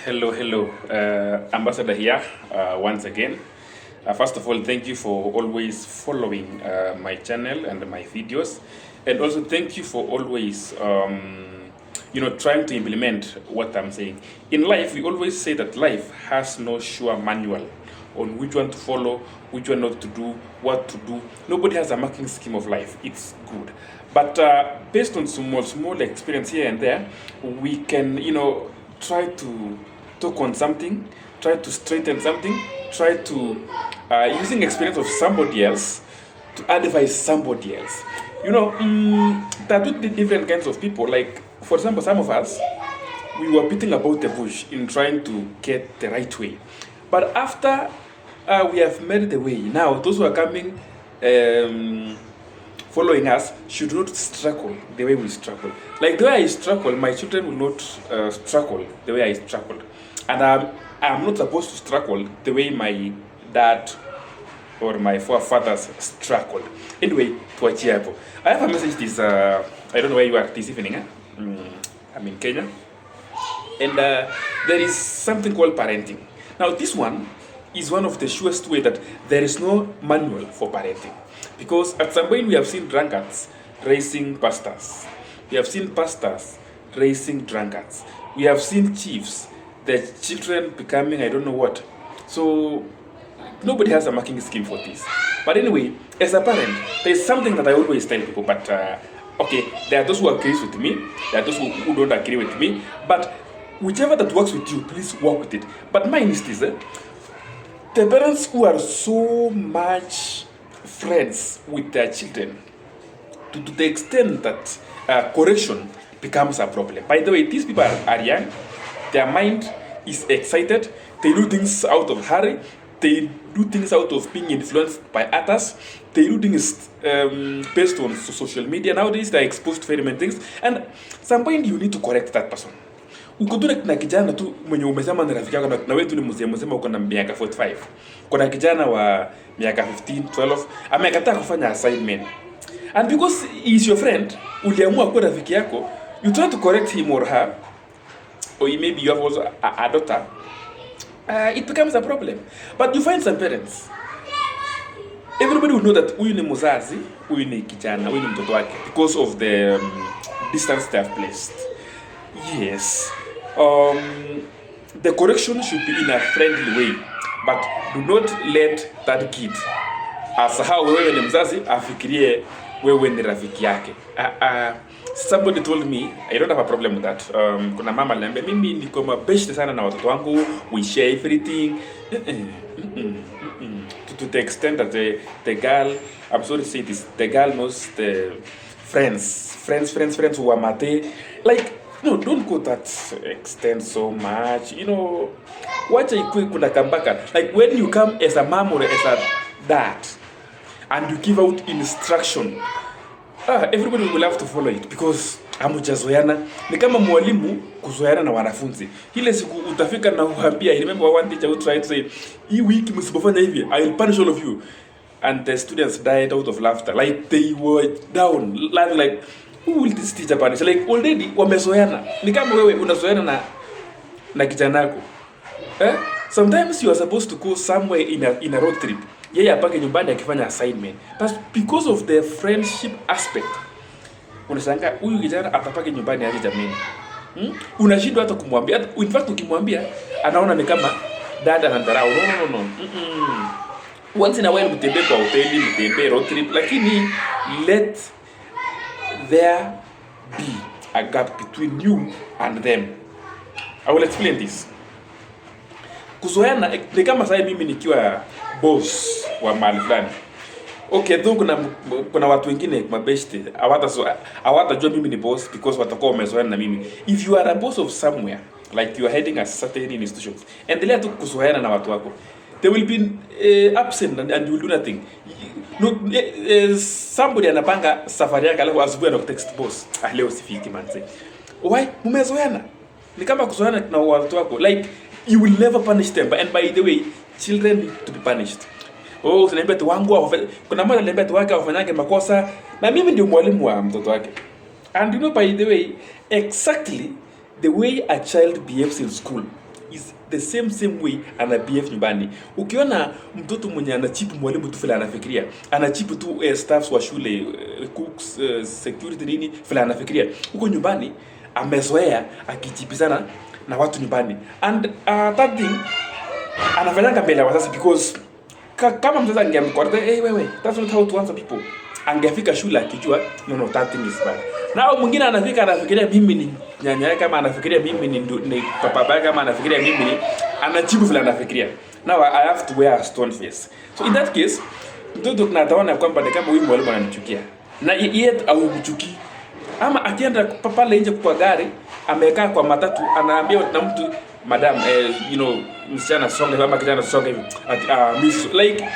Hello. Ambassador here once again. First of all, thank you for always following my channel and my videos, and also thank you for always, trying to implement what I'm saying. In life, we always say that life has no sure manual on which one to follow, which one not to do, what to do. Nobody has a marking scheme of life. It's good, but based on small experience here and there, we can, try to talk on something, try to straighten something, try to using experience of somebody else to advise somebody else. There are two different kinds of people. Like, for example, some of us, we were beating about the bush in trying to get the right way. But after we have made the way, now those who are coming, following us, should not struggle the way we struggle. Like the way I struggle, my children will not struggle the way I struggled. And I'm not supposed to struggle the way my dad or my forefathers struggled. Anyway, tuachie hapo. I have a message this, I don't know where you are this evening. I'm in Kenya. And there is something called parenting. Now this one is one of the surest way that there is no manual for parenting. Because at some point we have seen drunkards raising pastors. We have seen pastors raising drunkards. We have seen chiefs, the children becoming I don't know what. So nobody has a marking scheme for this. But anyway, as a parent, there's something that I always tell people, but okay, there are those who agree with me, there are those who don't agree with me, but whichever that works with you, please work with it. But mine is this, the parents who are so much friends with their children to the extent that correction becomes a problem. By the way, these people are young, their mind is excited, they do things out of hurry, they do things out of being influenced by others, they do things based on social media. Nowadays they're exposed to very many things, and some point you need to correct that person. Ukutuna na kijana tu mwenye umesema ni rafiki yako na wewe tu ni mzee msema uko na miaka 45. Kuna kijana wa miaka 15, 12 amekataa kufanya assignment. And because he is your friend, uliamua kuwa rafiki yako, you try to correct him or her, or maybe you have also a daughter. It becomes a problem. But you find some parents, everybody will know that huyu ni mzazi, huyu ni kijana, huyu ni mtoto wake, because of the distance they have placed. Yes, the correction should be in a friendly way, but do not let that kid asahau wewe ni mzazi afikirie wewe ni rafiki yake. Somebody told me, I don't have a problem with that. Kuna mama aliniambia mimi niko mabeshte sana na watoto wangu, we share everything. To the extent that the girl, I'm sorry to say this, the girl knows the friends who are mate. Like, no, don't go that extent so much. Watch kuna kambaka. Like when you come as a mom or as a dad and you give out instruction, everybody will have to follow it because hamujazoeana. Ni kama mwalimu kuzoeana na wanafunzi. Ile siku utafika na uambia, I remember one teacher who tried to say, hii wiki msipofanya hivi, I will punish all of you. And the students died out of laughter. Like they were down, like, who will this teacher punish? Like already wamezoeana. Ni kama wewe unazoeana na kijana wako. Sometimes you are supposed to go somewhere in a road trip. Yeye apake nyumbani akifanya assignment. But because of the friendship aspect, unashangaa huyu kijana atapake nyumbani aje jamani. Unashindwa hata kumwambia. In fact ukimwambia anaona ni kama dada anadharau. No. Once in a while mtembee kwa hoteli, mtembee road trip, lakini let there be a gap between you and them. I will explain this. Kuzoeana ni kama sasa mimi nikiwa boss wa mahali fulani. Okay, though kuna watu wengine mabeshte hawatajua mimi ni boss because watakuwa wamezoeana na mimi. If you are a boss of somewhere, like you are heading a certain institution, endelea tu kuzoeana na watu wako. They will be absent and you will do nothing. Somebody anapanga safari yake alafu asubuhi anakutext boss, leo sifiki manze. Why? Mumezoeana. Ni kama kuzoeana na watu wako. Like you will never punish them. And by the way, children need to be punished. Usiniambia tu wangu kuna mmoja ananiambia tu wake afanyage makosa na mimi ndio mwalimu wa mtoto wake. And by the way, exactly the way a child behaves in school is the same way ana behave nyumbani. Ukiona mtoto mwenye anachipu mwalimu tu vile anafikiria, anachipu tu staffs wa shule, cooks, security nini vile anafikiria, huko nyumbani amezoea akichipizana na watu nyumbani. And that thing anafanyanga mbele ya wazazi, because kama mzazi angemkorete, hey wewe, that's not how to answer people, angefika shule akijua no that thing is bad. Na mwingine anafika anafikiria mimi ni nyanya yake, kama anafikiria mimi ni papa yake, kama anafikiria mimi ni, anajibu vile anafikiria. Now I have to wear a stone face. So in that case, mtoto tunataona kwamba ni kama huyu mwalimu ananichukia, na yeye au mchuki, ama akienda pale nje kwa gari amekaa kwa matatu, anaambia na mtu madam, msichana songa kama kijana songa hivi, like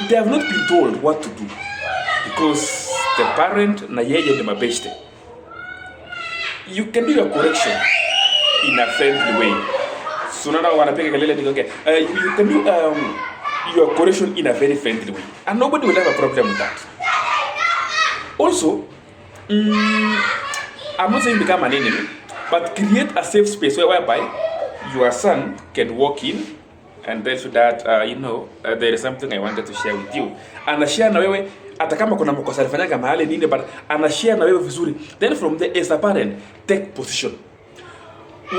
they have not been told what to do, because the parent na yeye ni mabeshte. You can do your correction in a friendly way. So now wanapiga kelele niko okay. You can do your correction in a very friendly way, and nobody will have a problem with that. Also, I'm not saying become an enemy, but create a safe space whereby your son can walk in and tell you that there is something I wanted to share with you. Anashare na wewe hata kama kuna makosa alifanyanga mahali nini, but anashare na wewe vizuri. Then from there, as a parent, take position.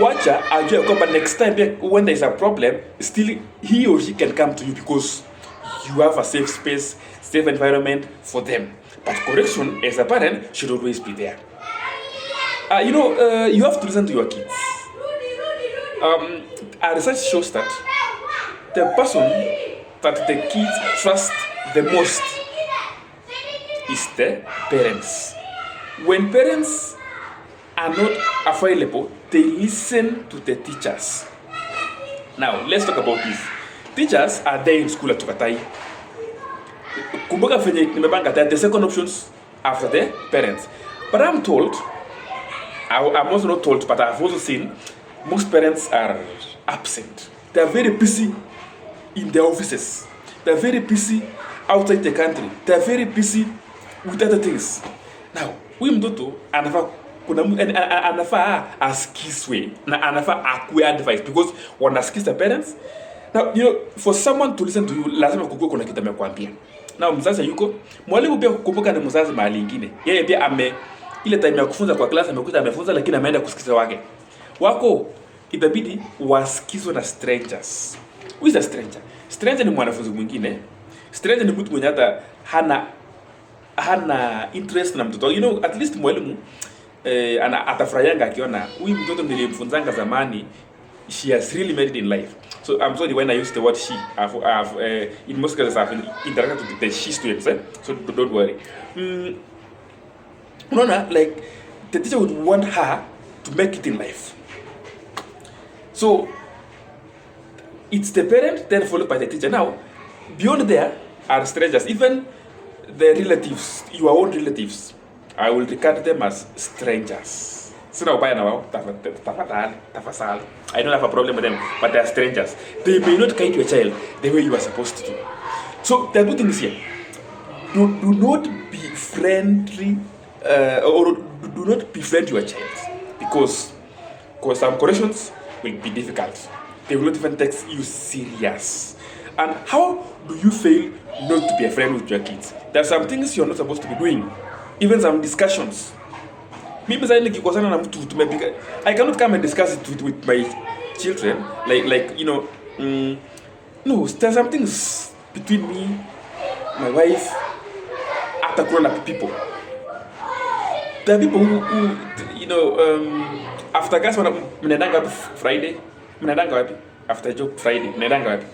Wacha ajue kwamba next time when there is a problem, still he or she can come to you, because you have a safe space, safe environment for them. But correction as a parent should always be there. You have to listen to your kids. Our research shows that the person that the kids trust the most is the parents. When parents are not available, they listen to the teachers. Now, let's talk about this. Teachers are there in school at Tukatai. Kumbuka venye nimepanga that the second options after the parents. But I'm told, I'm also not told, but I've also seen most parents are absent. They are very busy in their offices. They are very busy outside the country. They are very busy with other things. Now, huyu mtoto anafaa askizwe na anafaa akue advice, because wanaskiza parents. Now, for someone to listen to you, lazima kukue kuna kitu amekwambia. Now, mzazi yuko, mwalimu pia kukumbuka ni mzazi mahali ingine. Yeye pia ile time ya kufunza kwa class amekuja amefunza, lakini ameenda kusikiza wako itabidi wasikizwe na strangers. Who is a stranger? Stranger ni mwanafunzi mwingine. Stranger ni mtu mwenye hata hana interest na mtoto. At least mwalimu atafurahia akiona huyu mtoto nilimfunzanga zamani, she has really made it in life. So I'm sorry when I use the word she. In most cases I've interacted with the she students, so don't worry. Like the teacher would want her to make it in life. So it's the parent, then followed by the teacher. Now, beyond there are strangers, even the relatives, your own relatives. I will regard them as strangers. I don't have a problem with them, but they are strangers. They may not guide your child the way you are supposed to do. So there are two things here. Do not be friendly, or do not befriend your child, because some corrections will be difficult. They will not even take you serious. And how do you fail not to be a friend with your kids? There are some things you're not supposed to be doing. Even some discussions. Mimi sasa nikikosana na mtu tumepika, I cannot come and discuss it with my children. No, there are some things between me, my wife, after grown-up people. There are people who after class mnaendanga wapi Friday? Mnaendanga wapi? After job Friday, mnaendanga wapi?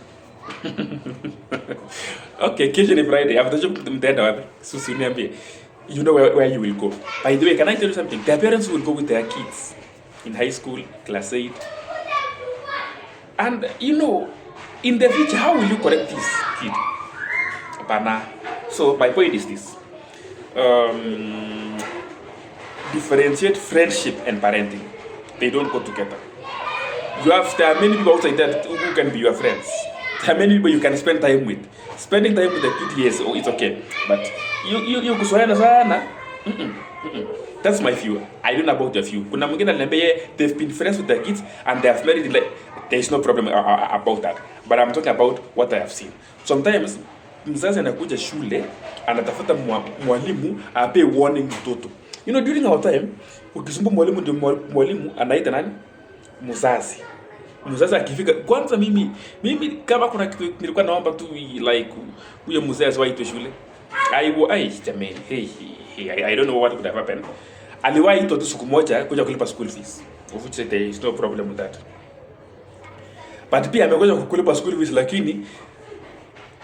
Okay, kesho ni Friday. After job mtaenda wapi? Susi niambie. You know where you will go. By the way, can I tell you something? Their parents will go with their kids in high school, class 8. And in the future, how will you correct this kid? So my point is this. Differentiate friendship and parenting. They don't go together. There are many people outside that who can be your friends. There are many people you can spend time with. Spending time with the kid, yes, it's okay. But you kuzoeana sana That's my view. I don't know about your view. Kuna mwingine aliniambia they've been friends with their kids and they have married, like there's no problem about that. But I'm talking about what I have seen. Sometimes mzazi anakuja shule anatafuta mwalimu ape warning mtoto. You know, during our time ukisumbua mwalimu ndio mwalimu anaita nani? Mzazi. Mzazi akifika kwanza, mimi kama kuna kitu nilikuwa naomba tu, like huyo mzazi waitwe shule. Jamani, I don't know what would have happened. Aliwahi ito tu siku moja kuja kulipa school fees, of which there is no problem with that. But pia amekuja kulipa school fees, lakini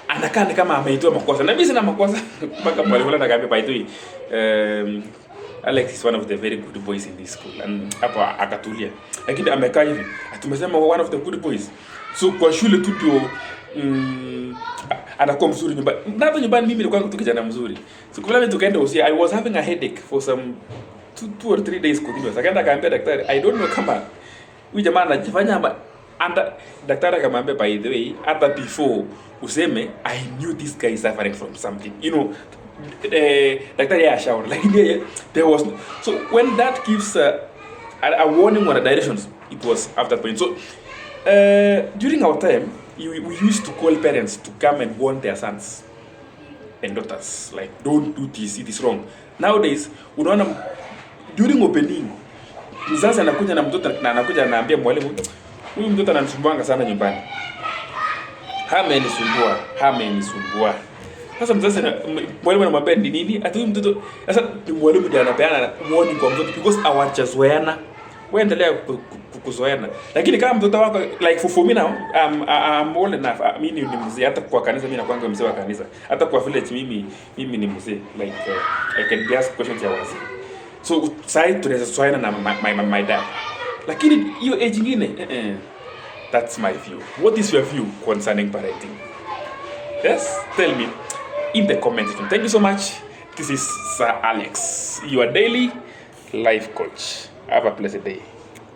anakaa ni kama ameitoa makosa. Na mimi sina makosa. Mpaka mwalimu anakaambia by the way, Alex is one of the very good boys in this school. And hapa akatulia. Lakini amekaa hivi, tumesema one of the good boys. So kwa shule tu ndio anakuwa mzuri nyumbani. Na hata nyumbani mimi nilikuwa tu kijana mzuri. Siku fulani tukaenda usia, I was having a headache for some 2 or 3 days continuous. Akaenda akaambia daktari, I don't know kama huyu jamaa anajifanya ama daktari akamwambia by the way, hata before useme I knew this guy is suffering from something. You know, daktari ashauri, like there was no, so when that gives a warning or a directions, it was after that point. So during our time we used to call parents to come and warn their sons and daughters, like don't do this, it is wrong. Nowadays unaona during opening mzazi anakuja na mtoto na anakuja anaambia mwalimu, huyu mtoto ananisumbua sana nyumbani, amenisumbua. Sasa mzazi mwalimu anamwambia ni nini? Ati huyu mtoto sasa ni mwalimu ndiye anapeana warning kwa mtoto because hawajazoeana. Wewe endelea kuzoeana. Lakini kama mtoto wako, like for me now, I'm old enough. Mimi ni mzee, hata kwa kanisa mimi nakuanga mzee wa kanisa. Hata kwa village mimi ni mzee. Like I can be asked questions ya wazee. So sasa tunaweza zoeana na my dad. Lakini hiyo age nyingine that's my view. What is your view concerning parenting? Yes, tell me in the comment section. Thank you so much. This is Sir Alex, your daily life coach. Have a blessed day.